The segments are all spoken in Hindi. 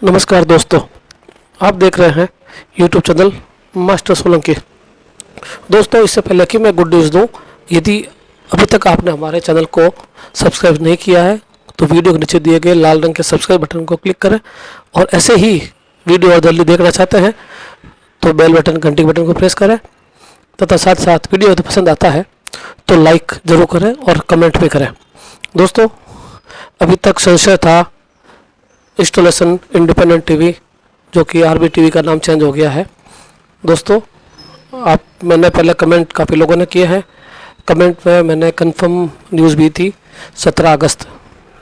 नमस्कार दोस्तों, आप देख रहे हैं यूट्यूब चैनल मास्टर सोलंकी। दोस्तों, इससे पहले कि मैं गुड न्यूज़ दूं, यदि अभी तक आपने हमारे चैनल को सब्सक्राइब नहीं किया है तो वीडियो के नीचे दिए गए लाल रंग के सब्सक्राइब बटन को क्लिक करें और ऐसे ही वीडियो और जल्दी देखना चाहते हैं तो बेल बटन, घंटी बटन को प्रेस करें तथा साथ साथ वीडियो यदि पसंद आता है तो लाइक ज़रूर करें और कमेंट भी करें। दोस्तों, अभी तक संशय था इंस्टॉलेशन इंडिपेंडेंट टीवी, जो कि आरबी टीवी का नाम चेंज हो गया है। दोस्तों, मैंने पहले कमेंट काफ़ी लोगों ने किए हैं। कमेंट में मैंने कंफर्म न्यूज़ भी थी 17 अगस्त।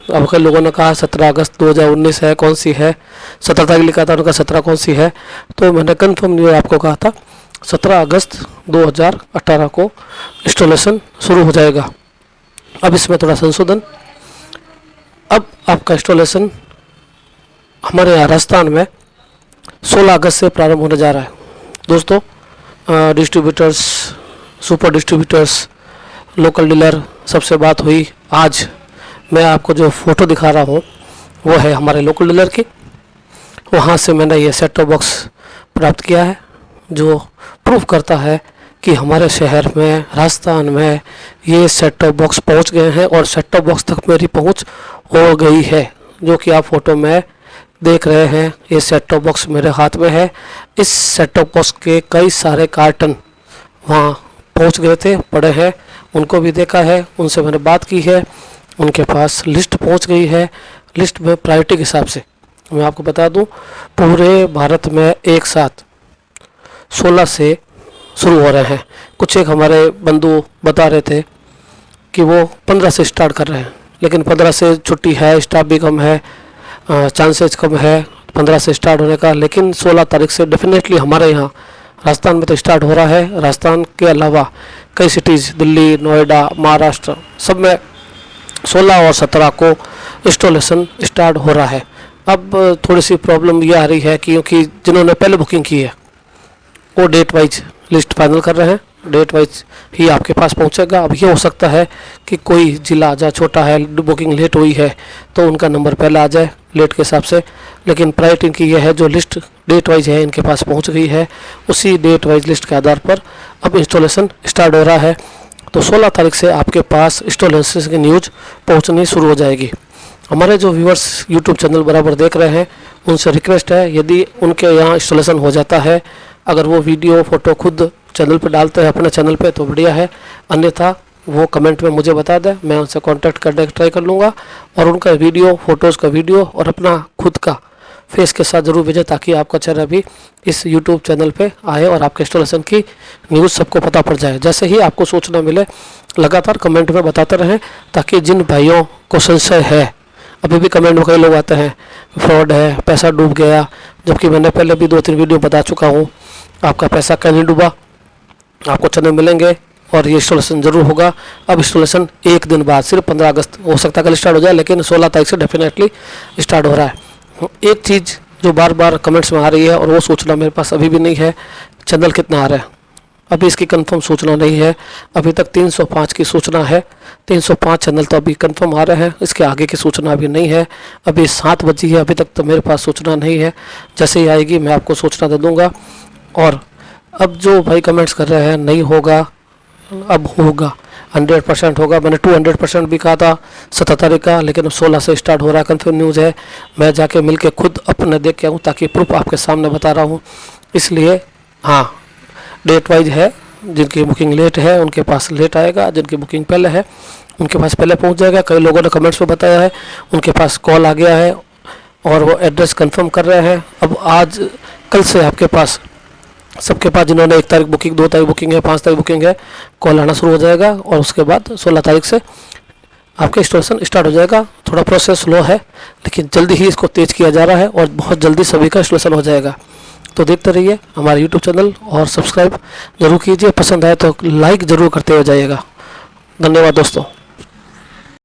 अब कई लोगों ने कहा 17 अगस्त 2019 है, कौन सी है? 17 तारीख लिखा था, उनका 17 कौन सी है? तो मैंने कंफर्म न्यूज़ आपको कहा था 17 अगस्त 2018 को इंस्टॉलेशन शुरू हो जाएगा। अब इसमें थोड़ा संशोधन, अब आपका इंस्टॉलेशन हमारे यहाँ राजस्थान में 16 अगस्त से प्रारंभ होने जा रहा है। दोस्तों, distributors, super distributors, local dealer सबसे बात हुई। आज मैं आपको जो फ़ोटो दिखा रहा हूँ वो है हमारे लोकल डीलर की। वहाँ से मैंने ये सेट टॉप बॉक्स प्राप्त किया है जो प्रूफ करता है कि हमारे शहर में, राजस्थान में ये सेट टॉप बॉक्स पहुँच गए हैं और सेट टॉप बॉक्स तक मेरी पहुँच हो गई है। जो कि आप फ़ोटो में देख रहे हैं, ये सेट टॉप बॉक्स मेरे हाथ में है। इस सेट टॉप बॉक्स के कई सारे कार्टन वहाँ पहुँच गए थे, पड़े हैं, उनको भी देखा है, उनसे मैंने बात की है, उनके पास लिस्ट पहुँच गई है। लिस्ट में प्रायोरिटी के हिसाब से मैं आपको बता दूं, पूरे भारत में एक साथ 16 से शुरू हो रहे हैं। कुछ एक हमारे बंधु बता रहे थे कि वो 15 से स्टार्ट कर रहे हैं, लेकिन 15 से छुट्टी है, स्टाफ भी कम है, चांसेस कम है 15 से स्टार्ट होने का। लेकिन 16 तारीख से डेफिनेटली हमारे यहाँ राजस्थान में तो स्टार्ट हो रहा है। राजस्थान के अलावा कई सिटीज़, दिल्ली, नोएडा, महाराष्ट्र, सब में 16 और 17 को इंस्टॉलेशन स्टार्ट हो रहा है। अब थोड़ी सी प्रॉब्लम ये आ रही है क्योंकि जिन्होंने पहले बुकिंग की है वो डेट वाइज लिस्ट फाइनल कर रहे हैं, डेट वाइज ही आपके पास पहुंचेगा। अब ये हो सकता है कि कोई ज़िला जहाँ छोटा है, बुकिंग लेट हुई है तो उनका नंबर पहले आ जाए लेट के हिसाब से, लेकिन प्रायोरिटी की यह है जो लिस्ट डेट वाइज है इनके पास पहुंच गई है। उसी डेट वाइज लिस्ट के आधार पर अब इंस्टॉलेशन स्टार्ट हो रहा है। तो 16 तारीख से आपके पास इंस्टॉलेशन की न्यूज़ पहुँचनी शुरू हो जाएगी। हमारे जो व्यूअर्स यूट्यूब चैनल बराबर देख रहे हैं उनसे रिक्वेस्ट है, यदि उनके यहाँ इंस्टॉलेशन हो जाता है, अगर वो वीडियो फ़ोटो खुद चैनल पे डालते हैं अपने चैनल पे तो बढ़िया है, अन्यथा वो कमेंट में मुझे बता दें, मैं उनसे कांटेक्ट करने की ट्राई कर लूँगा और उनका वीडियो, फ़ोटोज़ का वीडियो और अपना खुद का फेस के साथ ज़रूर भेजें ताकि आपका चेहरा भी इस यूट्यूब चैनल पे आए और आपके इंस्टॉलेशन की न्यूज़ सबको पता पड़ जाए। जैसे ही आपको सूचना मिले लगातार कमेंट में बताते रहें ताकि जिन भाइयों को संशय है, अभी भी कमेंट में कई लोग आते हैं फ्रॉड है, पैसा डूब गया, जबकि मैंने पहले भी 2-3 वीडियो बता चुका हूँ आपका पैसा कहीं नहीं डूबा, आपको चैनल मिलेंगे और ये इंस्टॉलेशन ज़रूर होगा। अब इंस्टॉलेशन एक दिन बाद, सिर्फ 15 अगस्त हो सकता है कल स्टार्ट हो जाए, लेकिन 16 तारीख से डेफिनेटली स्टार्ट हो रहा है। एक चीज़ जो बार बार कमेंट्स में आ रही है और वो सूचना मेरे पास अभी भी नहीं है, चैनल कितना आ रहा है, अभी इसकी कंफर्म सूचना नहीं है। अभी तक 305 की सूचना है, 305 चैनल तो अभी कंफर्म आ रहे हैं, इसके आगे की सूचना अभी नहीं है। अभी 7 बजी है, अभी तक तो मेरे पास सूचना नहीं है। जैसे ही आएगी मैं आपको सूचना दे दूँगा। और अब जो भाई कमेंट्स कर रहे हैं नहीं होगा, अब होगा, 100% होगा। मैंने 200% भी कहा था 17 तारीख का, लेकिन 16 से स्टार्ट हो रहा है, कंफर्म न्यूज़ है। मैं जाके मिल के खुद अपने देख के आऊँ ताकि प्रूफ आपके सामने बता रहा हूँ। इसलिए हाँ, डेट वाइज है, जिनकी बुकिंग लेट है उनके पास लेट आएगा, जिनकी बुकिंग पहले है उनके पास पहले पहुँच जाएगा। कई लोगों ने कमेंट्स में बताया है उनके पास कॉल आ गया है और वो एड्रेस कंफर्म कर रहे हैं। अब आज कल से आपके पास, सबके पास जिन्होंने 1 तारीख बुकिंग, 2 तारीख बुकिंग है, 5 तारीख बुकिंग है, कॉल आना शुरू हो जाएगा और उसके बाद 16 तारीख से आपका इंस्टॉलेशन स्टार्ट हो जाएगा। थोड़ा प्रोसेस स्लो है लेकिन जल्दी ही इसको तेज़ किया जा रहा है और बहुत जल्दी सभी का इंस्टॉलेशन हो जाएगा। तो देखते रहिए हमारे यूट्यूब चैनल और सब्सक्राइब जरूर कीजिए, पसंद आए तो लाइक ज़रूर करते हुए जाइएगा। धन्यवाद दोस्तों।